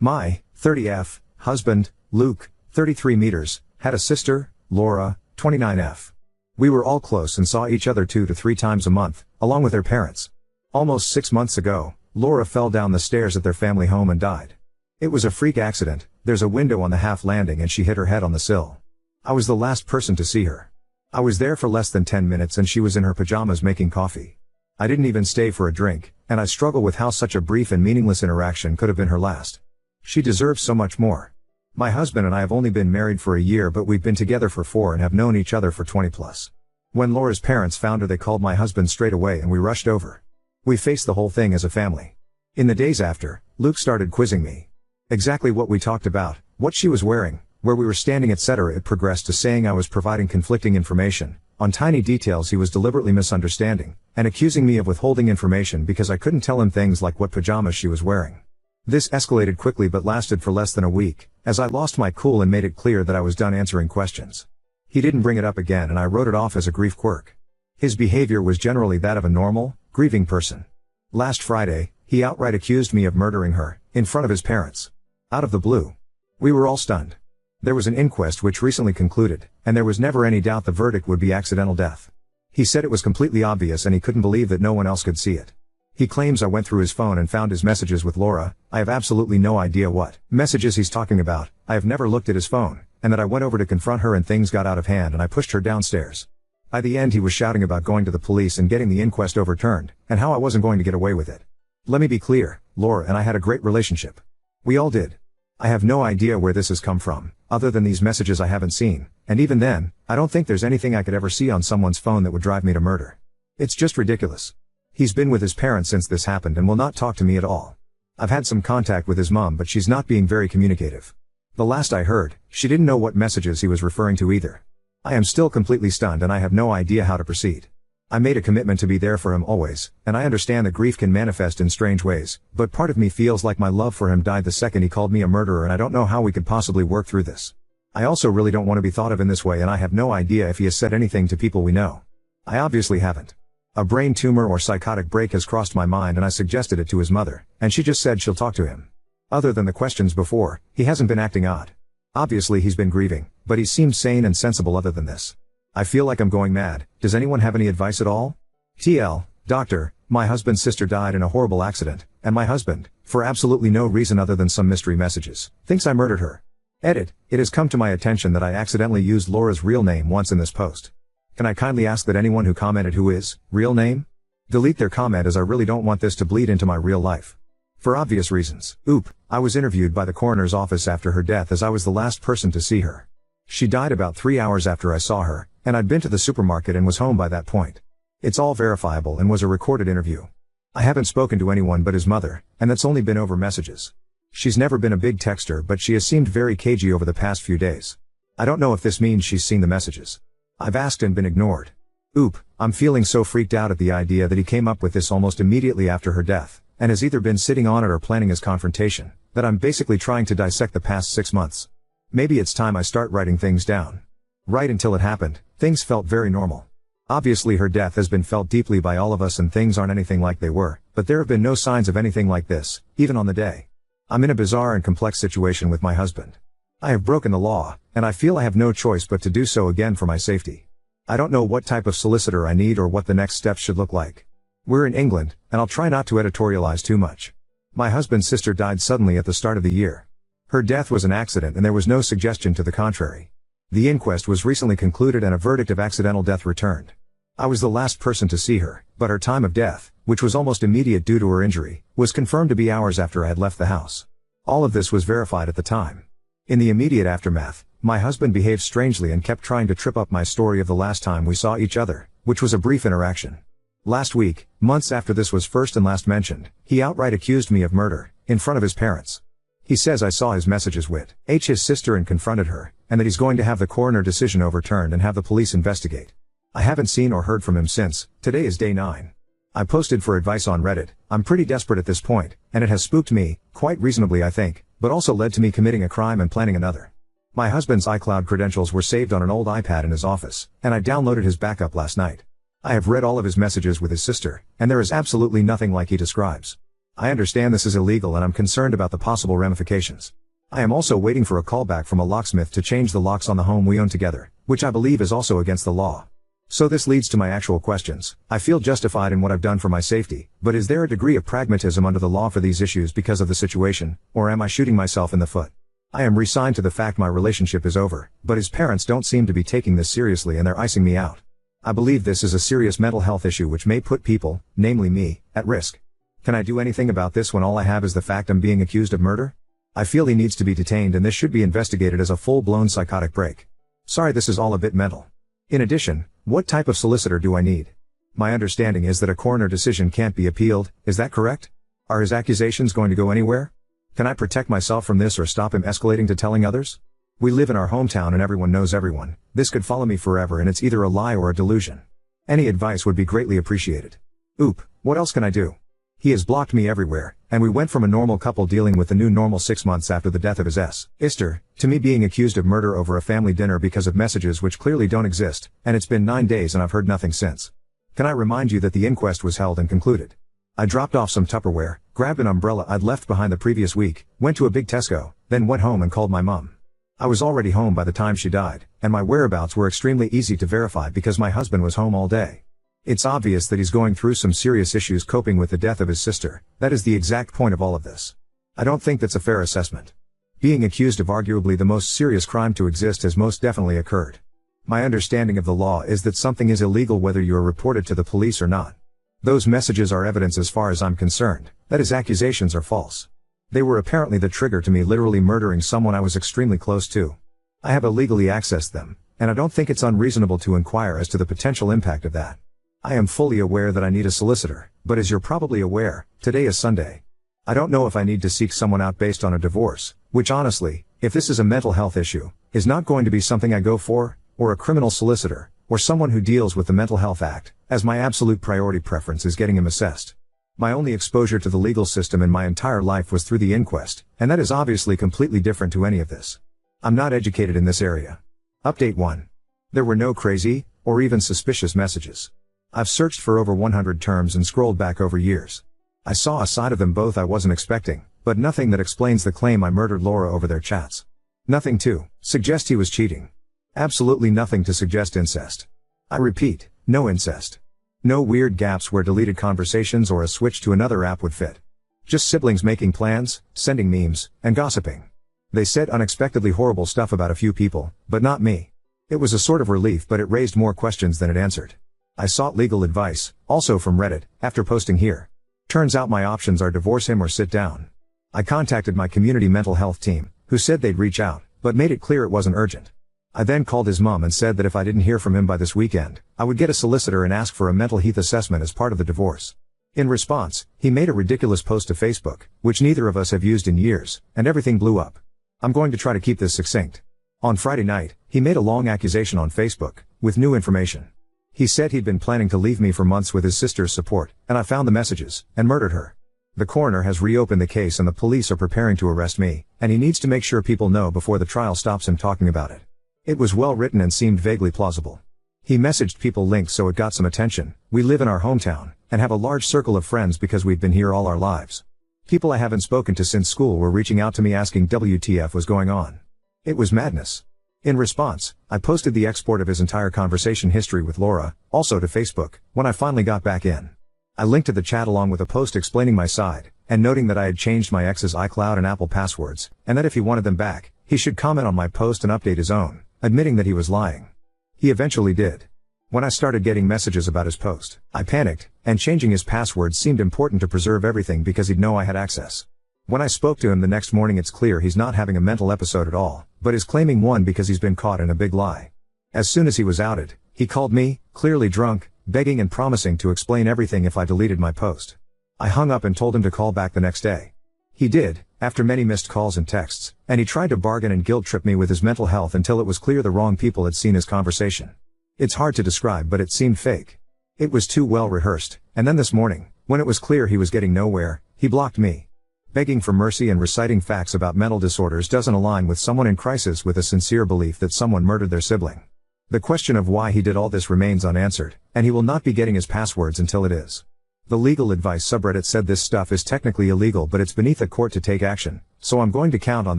My 30F husband, Luke, 33 meters, had a sister, Laura, 29F. We were all close and saw each other 2 to 3 times a month, along with their parents. Almost 6 months ago, Laura fell down the stairs at their family home and died. It was a freak accident. There's a window on the half landing and she hit her head on the sill. I was the last person to see her. I was there for less than 10 minutes and she was in her pajamas making coffee. I didn't even stay for a drink, and I struggle with how such a brief and meaningless interaction could have been her last. She deserves so much more. My husband and I have only been married for a year, but we've been together for 4 and have known each other for 20 plus. When Laura's parents found her, they called my husband straight away and we rushed over. We faced the whole thing as a family. In the days after, Luke started quizzing me. Exactly what we talked about, what she was wearing, where we were standing, etc. It progressed to saying I was providing conflicting information. On tiny details he was deliberately misunderstanding, and accusing me of withholding information because I couldn't tell him things like what pajamas she was wearing. This escalated quickly but lasted for less than a week, as I lost my cool and made it clear that I was done answering questions. He didn't bring it up again and I wrote it off as a grief quirk. His behavior was generally that of a normal, grieving person. Last Friday, he outright accused me of murdering her, in front of his parents. Out of the blue. We were all stunned. There was an inquest which recently concluded, and there was never any doubt the verdict would be accidental death. He said it was completely obvious and he couldn't believe that no one else could see it. He claims I went through his phone and found his messages with Laura. I have absolutely no idea what messages he's talking about. I have never looked at his phone, and that I went over to confront her and things got out of hand and I pushed her downstairs. By the end he was shouting about going to the police and getting the inquest overturned, and how I wasn't going to get away with it. Let me be clear, Laura and I had a great relationship. We all did. I have no idea where this has come from, other than these messages I haven't seen, and even then, I don't think there's anything I could ever see on someone's phone that would drive me to murder. It's just ridiculous. He's been with his parents since this happened and will not talk to me at all. I've had some contact with his mom, but she's not being very communicative. The last I heard, she didn't know what messages he was referring to either. I am still completely stunned and I have no idea how to proceed. I made a commitment to be there for him always, and I understand that grief can manifest in strange ways, but part of me feels like my love for him died the second he called me a murderer, and I don't know how we could possibly work through this. I also really don't want to be thought of in this way, and I have no idea if he has said anything to people we know. I obviously haven't. A brain tumor or psychotic break has crossed my mind and I suggested it to his mother, and she just said she'll talk to him. Other than the questions before, he hasn't been acting odd. Obviously he's been grieving, but he seemed sane and sensible other than this. I feel like I'm going mad. Does anyone have any advice at all? TL, doctor, my husband's sister died in a horrible accident, and my husband, for absolutely no reason other than some mystery messages, thinks I murdered her. Edit, it has come to my attention that I accidentally used Laura's real name once in this post. Can I kindly ask that anyone who commented who is, real name? Delete their comment, as I really don't want this to bleed into my real life. For obvious reasons. Oop, I was interviewed by the coroner's office after her death as I was the last person to see her. She died about 3 hours after I saw her, and I'd been to the supermarket and was home by that point. It's all verifiable and was a recorded interview. I haven't spoken to anyone but his mother, and that's only been over messages. She's never been a big texter, but she has seemed very cagey over the past few days. I don't know if this means she's seen the messages. I've asked and been ignored. Oop, I'm feeling so freaked out at the idea that he came up with this almost immediately after her death, and has either been sitting on it or planning his confrontation, that I'm basically trying to dissect the past 6 months. Maybe it's time I start writing things down. Right until it happened, things felt very normal. Obviously her death has been felt deeply by all of us and things aren't anything like they were, but there have been no signs of anything like this, even on the day. I'm in a bizarre and complex situation with my husband. I have broken the law, and I feel I have no choice but to do so again for my safety. I don't know what type of solicitor I need or what the next steps should look like. We're in England, and I'll try not to editorialize too much. My husband's sister died suddenly at the start of the year. Her death was an accident and there was no suggestion to the contrary. The inquest was recently concluded and a verdict of accidental death returned. I was the last person to see her, but her time of death, which was almost immediate due to her injury, was confirmed to be hours after I had left the house. All of this was verified at the time. In the immediate aftermath, my husband behaved strangely and kept trying to trip up my story of the last time we saw each other, which was a brief interaction. Last week, months after this was first and last mentioned, he outright accused me of murder, in front of his parents. He says I saw his messages with his sister and confronted her, and that he's going to have the coroner decision overturned and have the police investigate. I haven't seen or heard from him since. Today is day 9. I posted for advice on Reddit. I'm pretty desperate at this point, and it has spooked me, quite reasonably I think, but also led to me committing a crime and planning another. My husband's iCloud credentials were saved on an old iPad in his office, and I downloaded his backup last night. I have read all of his messages with his sister, and there is absolutely nothing like he describes. I understand this is illegal and I'm concerned about the possible ramifications. I am also waiting for a callback from a locksmith to change the locks on the home we own together, which I believe is also against the law. So this leads to my actual questions. I feel justified in what I've done for my safety, but is there a degree of pragmatism under the law for these issues because of the situation, or am I shooting myself in the foot? I am resigned to the fact my relationship is over, but his parents don't seem to be taking this seriously and they're icing me out. I believe this is a serious mental health issue which may put people, namely me, at risk. Can I do anything about this when all I have is the fact I'm being accused of murder? I feel he needs to be detained and this should be investigated as a full-blown psychotic break. Sorry, this is all a bit mental. In addition, what type of solicitor do I need? My understanding is that a coroner decision can't be appealed, is that correct? Are his accusations going to go anywhere? Can I protect myself from this or stop him escalating to telling others? We live in our hometown and everyone knows everyone. This could follow me forever and it's either a lie or a delusion. Any advice would be greatly appreciated. Oop, what else can I do? He has blocked me everywhere, and we went from a normal couple dealing with the new normal 6 months after the death of his sister, to me being accused of murder over a family dinner because of messages which clearly don't exist, and it's been 9 days and I've heard nothing since. Can I remind you that the inquest was held and concluded? I dropped off some Tupperware, grabbed an umbrella I'd left behind the previous week, went to a big Tesco, then went home and called my mum. I was already home by the time she died, and my whereabouts were extremely easy to verify because my husband was home all day. It's obvious that he's going through some serious issues coping with the death of his sister. That is the exact point of all of this. I don't think that's a fair assessment. Being accused of arguably the most serious crime to exist has most definitely occurred. My understanding of the law is that something is illegal whether you are reported to the police or not. Those messages are evidence as far as I'm concerned, that his accusations are false. They were apparently the trigger to me literally murdering someone I was extremely close to. I have illegally accessed them, and I don't think it's unreasonable to inquire as to the potential impact of that. I am fully aware that I need a solicitor, but as you're probably aware, today is Sunday. I don't know if I need to seek someone out based on a divorce, which honestly, if this is a mental health issue, is not going to be something I go for, or a criminal solicitor, or someone who deals with the Mental Health Act, as my absolute priority preference is getting him assessed. My only exposure to the legal system in my entire life was through the inquest, and that is obviously completely different to any of this. I'm not educated in this area. Update 1. There were no crazy, or even suspicious messages. I've searched for over 100 terms and scrolled back over years. I saw a side of them both I wasn't expecting, but nothing that explains the claim I murdered Laura over their chats. Nothing to suggest he was cheating. Absolutely nothing to suggest incest. I repeat, no incest. No weird gaps where deleted conversations or a switch to another app would fit. Just siblings making plans, sending memes, and gossiping. They said unexpectedly horrible stuff about a few people, but not me. It was a sort of relief, but it raised more questions than it answered. I sought legal advice, also from Reddit, after posting here. Turns out my options are divorce him or sit down. I contacted my community mental health team, who said they'd reach out, but made it clear it wasn't urgent. I then called his mom and said that if I didn't hear from him by this weekend, I would get a solicitor and ask for a mental health assessment as part of the divorce. In response, he made a ridiculous post to Facebook, which neither of us have used in years, and everything blew up. I'm going to try to keep this succinct. On Friday night, he made a long accusation on Facebook, with new information. He said he'd been planning to leave me for months with his sister's support, and I found the messages, and murdered her. The coroner has reopened the case and the police are preparing to arrest me, and he needs to make sure people know before the trial stops him talking about it. It was well written and seemed vaguely plausible. He messaged people links so it got some attention. We live in our hometown, and have a large circle of friends because we've been here all our lives. People I haven't spoken to since school were reaching out to me asking WTF was going on. It was madness. In response, I posted the export of his entire conversation history with Laura, also to Facebook, when I finally got back in. I linked to the chat along with a post explaining my side, and noting that I had changed my ex's iCloud and Apple passwords, and that if he wanted them back, he should comment on my post and update his own, admitting that he was lying. He eventually did. When I started getting messages about his post, I panicked, and changing his password seemed important to preserve everything because he'd know I had access. When I spoke to him the next morning, it's clear he's not having a mental episode at all, but is claiming one because he's been caught in a big lie. As soon as he was outed, he called me, clearly drunk, begging and promising to explain everything if I deleted my post. I hung up and told him to call back the next day. He did, after many missed calls and texts, and he tried to bargain and guilt-trip me with his mental health until it was clear the wrong people had seen his conversation. It's hard to describe, but it seemed fake. It was too well rehearsed, and then this morning, when it was clear he was getting nowhere, he blocked me. Begging for mercy and reciting facts about mental disorders doesn't align with someone in crisis with a sincere belief that someone murdered their sibling. The question of why he did all this remains unanswered, and he will not be getting his passwords until it is. The legal advice subreddit said this stuff is technically illegal, but it's beneath a court to take action, so I'm going to count on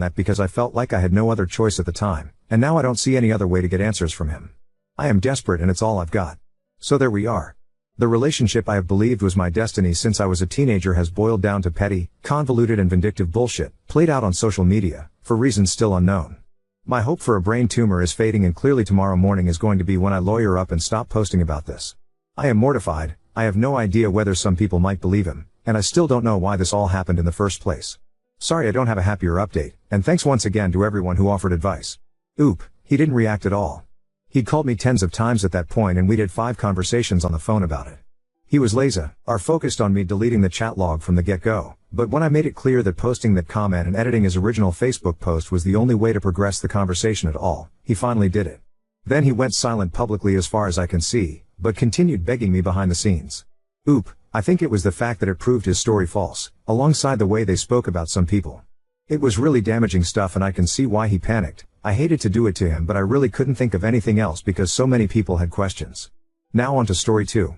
that because I felt like I had no other choice at the time, and now I don't see any other way to get answers from him. I am desperate and it's all I've got. So there we are. The relationship I have believed was my destiny since I was a teenager has boiled down to petty, convoluted and vindictive bullshit, played out on social media, for reasons still unknown. My hope for a brain tumor is fading, and clearly tomorrow morning is going to be when I lawyer up and stop posting about this. I am mortified. I have no idea whether some people might believe him, and I still don't know why this all happened in the first place. Sorry I don't have a happier update, and thanks once again to everyone who offered advice. Oop, he didn't react at all. He'd called me tens of times at that point and we did 5 conversations on the phone about it. He was lazy, or focused on me deleting the chat log from the get-go, but when I made it clear that posting that comment and editing his original Facebook post was the only way to progress the conversation at all, he finally did it. Then he went silent publicly as far as I can see, but continued begging me behind the scenes. Oop, I think it was the fact that it proved his story false, alongside the way they spoke about some people. It was really damaging stuff and I can see why he panicked. I hated to do it to him, but I really couldn't think of anything else because so many people had questions. Now on to story 2.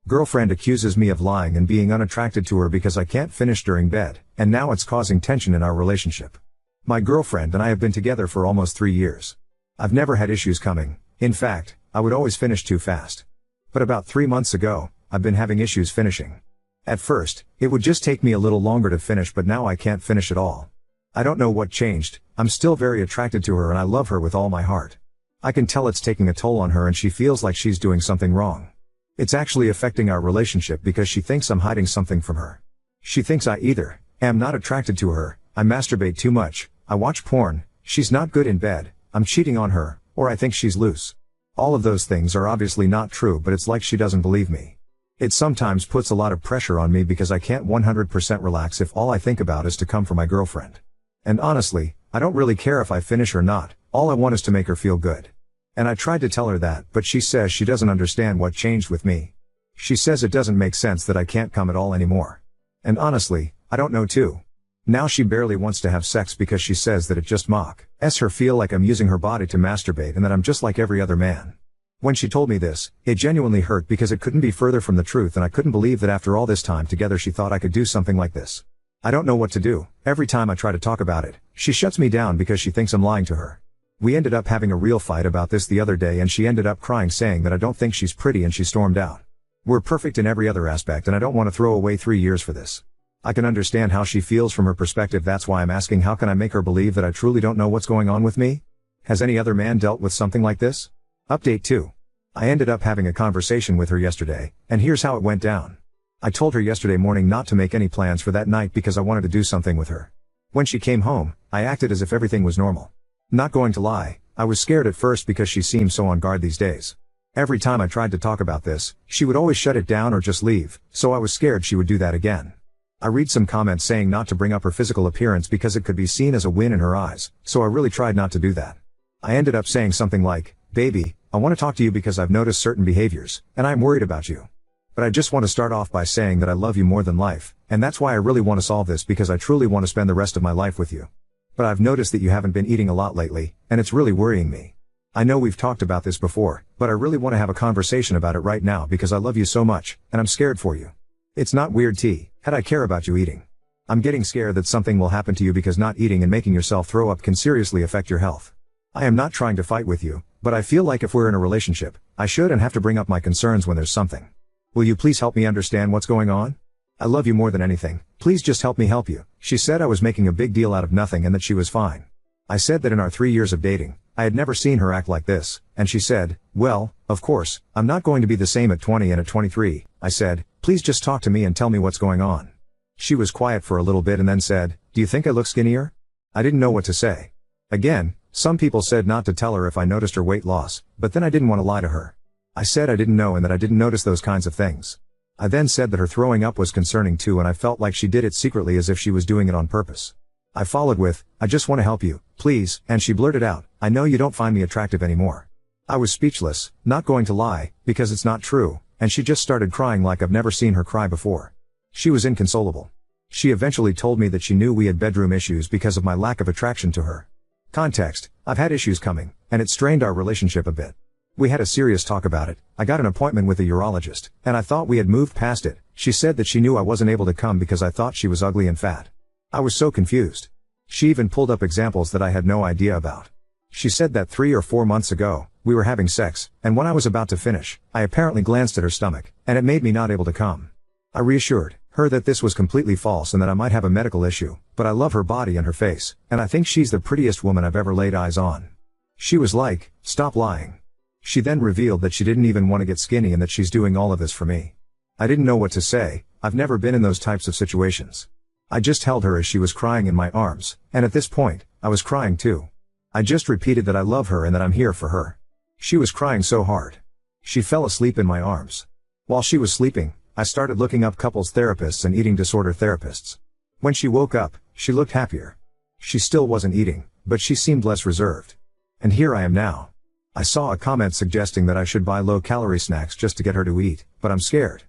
Girlfriend accuses me of lying and being unattracted to her because I can't finish during bed, and now it's causing tension in our relationship. My girlfriend and I have been together for almost 3 years. I've never had issues coming. In fact, I would always finish too fast. But about 3 months ago, I've been having issues finishing. At first, it would just take me a little longer to finish, but now I can't finish at all. I don't know what changed. I'm still very attracted to her and I love her with all my heart. I can tell it's taking a toll on her and she feels like she's doing something wrong. It's actually affecting our relationship because she thinks I'm hiding something from her. She thinks I either am not attracted to her, I masturbate too much, I watch porn, she's not good in bed, I'm cheating on her, or I think she's loose. All of those things are obviously not true, but it's like she doesn't believe me. It sometimes puts a lot of pressure on me because I can't 100% relax if all I think about is to come for my girlfriend. And honestly, I don't really care if I finish or not, all I want is to make her feel good. And I tried to tell her that, but she says she doesn't understand what changed with me. She says it doesn't make sense that I can't come at all anymore. And honestly, I don't know too. Now she barely wants to have sex because she says that it just makes her feel like I'm using her body to masturbate and that I'm just like every other man. When she told me this, it genuinely hurt because it couldn't be further from the truth, and I couldn't believe that after all this time together she thought I could do something like this. I don't know what to do. Every time I try to talk about it, she shuts me down because she thinks I'm lying to her. We ended up having a real fight about this the other day and she ended up crying saying that I don't think she's pretty and she stormed out. We're perfect in every other aspect and I don't want to throw away 3 years for this. I can understand how she feels from her perspective, that's why I'm asking, how can I make her believe that I truly don't know what's going on with me? Has any other man dealt with something like this? Update 2. I ended up having a conversation with her yesterday, and here's how it went down. I told her yesterday morning not to make any plans for that night because I wanted to do something with her. When she came home, I acted as if everything was normal. Not going to lie, I was scared at first because she seems so on guard these days. Every time I tried to talk about this, she would always shut it down or just leave, so I was scared she would do that again. I read some comments saying not to bring up her physical appearance because it could be seen as a win in her eyes, so I really tried not to do that. I ended up saying something like, "Baby, I want to talk to you because I've noticed certain behaviors, and I'm worried about you. But I just want to start off by saying that I love you more than life, and that's why I really want to solve this because I truly want to spend the rest of my life with you. But I've noticed that you haven't been eating a lot lately, and it's really worrying me. I know we've talked about this before, but I really want to have a conversation about it right now because I love you so much, and I'm scared for you. It's not weird, Had I care about you eating. I'm getting scared that something will happen to you because not eating and making yourself throw up can seriously affect your health. I am not trying to fight with you, but I feel like if we're in a relationship, I should and have to bring up my concerns when there's something. Will you please help me understand what's going on? I love you more than anything, please just help me help you." She said I was making a big deal out of nothing and that she was fine. I said that in our 3 years of dating, I had never seen her act like this, and she said, "Well, of course, I'm not going to be the same at 20 and at 23, I said, "Please just talk to me and tell me what's going on." She was quiet for a little bit and then said, "Do you think I look skinnier?" I didn't know what to say. Again, some people said not to tell her if I noticed her weight loss, but then I didn't want to lie to her. I said I didn't know and that I didn't notice those kinds of things. I then said that her throwing up was concerning too, and I felt like she did it secretly as if she was doing it on purpose. I followed with, "I just want to help you, please," and she blurted out, "I know you don't find me attractive anymore." I was speechless, not going to lie, because it's not true, and she just started crying like I've never seen her cry before. She was inconsolable. She eventually told me that she knew we had bedroom issues because of my lack of attraction to her. Context: I've had issues coming, and it strained our relationship a bit. We had a serious talk about it, I got an appointment with a urologist, and I thought we had moved past it, She said that she knew I wasn't able to come because I thought she was ugly and fat. I was so confused. She even pulled up examples that I had no idea about. She said that 3 or 4 months ago, we were having sex, and when I was about to finish, I apparently glanced at her stomach, and it made me not able to come. I reassured her that this was completely false and that I might have a medical issue, but I love her body and her face, and I think she's the prettiest woman I've ever laid eyes on. She was like, "Stop lying." She then revealed that she didn't even want to get skinny and that she's doing all of this for me. I didn't know what to say. I've never been in those types of situations. I just held her as she was crying in my arms, and at this point, I was crying too. I just repeated that I love her and that I'm here for her. She was crying so hard. She fell asleep in my arms. While she was sleeping, I started looking up couples therapists and eating disorder therapists. When she woke up, she looked happier. She still wasn't eating, but she seemed less reserved. And here I am now. I saw a comment suggesting that I should buy low-calorie snacks just to get her to eat, but I'm scared.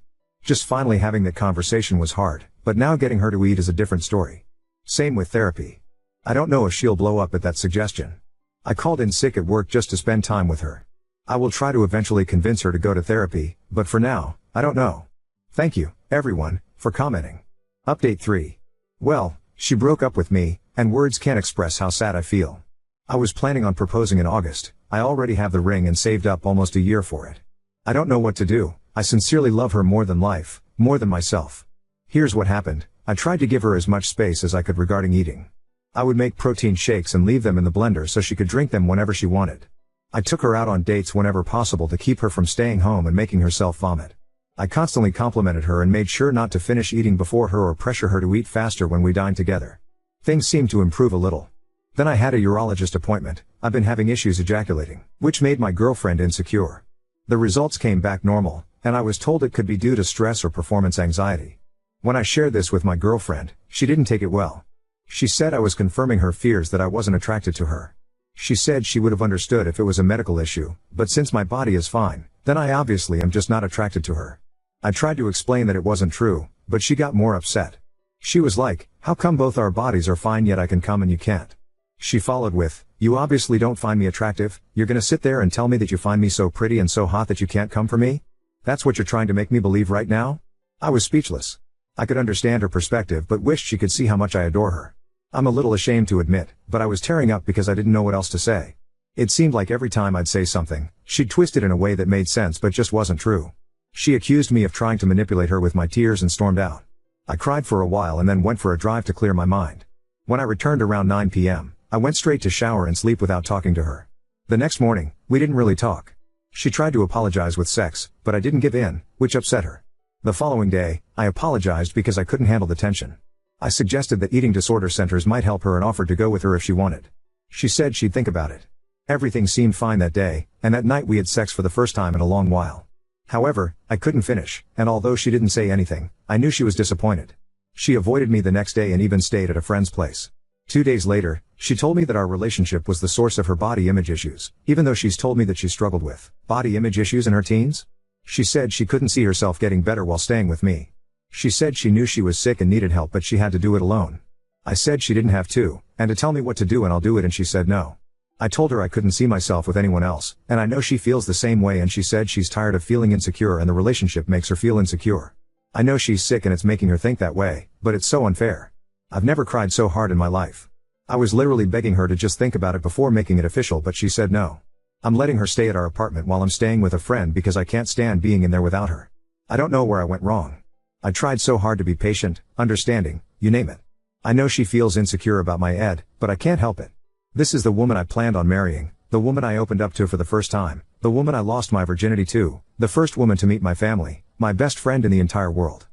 Just finally having that conversation was hard, but now getting her to eat is a different story. Same with therapy. I don't know if she'll blow up at that suggestion. I called in sick at work just to spend time with her. I will try to eventually convince her to go to therapy, but for now, I don't know. Thank you, everyone, for commenting. Update 3. Well, she broke up with me, and words can't express how sad I feel. I was planning on proposing in August. I already have the ring and saved up almost a year for it. I don't know what to do. I sincerely love her more than life, more than myself. Here's what happened. I tried to give her as much space as I could regarding eating. I would make protein shakes and leave them in the blender so she could drink them whenever she wanted. I took her out on dates whenever possible to keep her from staying home and making herself vomit. I constantly complimented her and made sure not to finish eating before her or pressure her to eat faster when we dined together. Things seemed to improve a little. Then I had a urologist appointment. I've been having issues ejaculating, which made my girlfriend insecure. The results came back normal, and I was told it could be due to stress or performance anxiety. When I shared this with my girlfriend, she didn't take it well. She said I was confirming her fears that I wasn't attracted to her. She said she would have understood if it was a medical issue, but since my body is fine, then I obviously am just not attracted to her. I tried to explain that it wasn't true, but she got more upset. She was like, "How come both our bodies are fine yet I can come and you can't?" She followed with, "You obviously don't find me attractive. You're gonna sit there and tell me that you find me so pretty and so hot that you can't come for me? That's what you're trying to make me believe right now?" I was speechless. I could understand her perspective but wished she could see how much I adore her. I'm a little ashamed to admit, but I was tearing up because I didn't know what else to say. It seemed like every time I'd say something, she'd twist it in a way that made sense but just wasn't true. She accused me of trying to manipulate her with my tears and stormed out. I cried for a while and then went for a drive to clear my mind. When I returned around 9 p.m., I went straight to shower and sleep without talking to her. The next morning, we didn't really talk. She tried to apologize with sex, but I didn't give in, which upset her. The following day, I apologized because I couldn't handle the tension. I suggested that eating disorder centers might help her and offered to go with her if she wanted. She said she'd think about it. Everything seemed fine that day, and that night we had sex for the first time in a long while. However, I couldn't finish, and although she didn't say anything, I knew she was disappointed. She avoided me the next day and even stayed at a friend's place. 2 days later, she told me that our relationship was the source of her body image issues, even though she's told me that she struggled with body image issues in her teens. She said she couldn't see herself getting better while staying with me. She said she knew she was sick and needed help but she had to do it alone. I said she didn't have to, and to tell me what to do and I'll do it, and she said no. I told her I couldn't see myself with anyone else, and I know she feels the same way, and she said she's tired of feeling insecure and the relationship makes her feel insecure. I know she's sick and it's making her think that way, but it's so unfair. I've never cried so hard in my life. I was literally begging her to just think about it before making it official, but she said no. I'm letting her stay at our apartment while I'm staying with a friend because I can't stand being in there without her. I don't know where I went wrong. I tried so hard to be patient, understanding, you name it. I know she feels insecure about my ed, but I can't help it. This is the woman I planned on marrying, the woman I opened up to for the first time, the woman I lost my virginity to, the first woman to meet my family, my best friend in the entire world.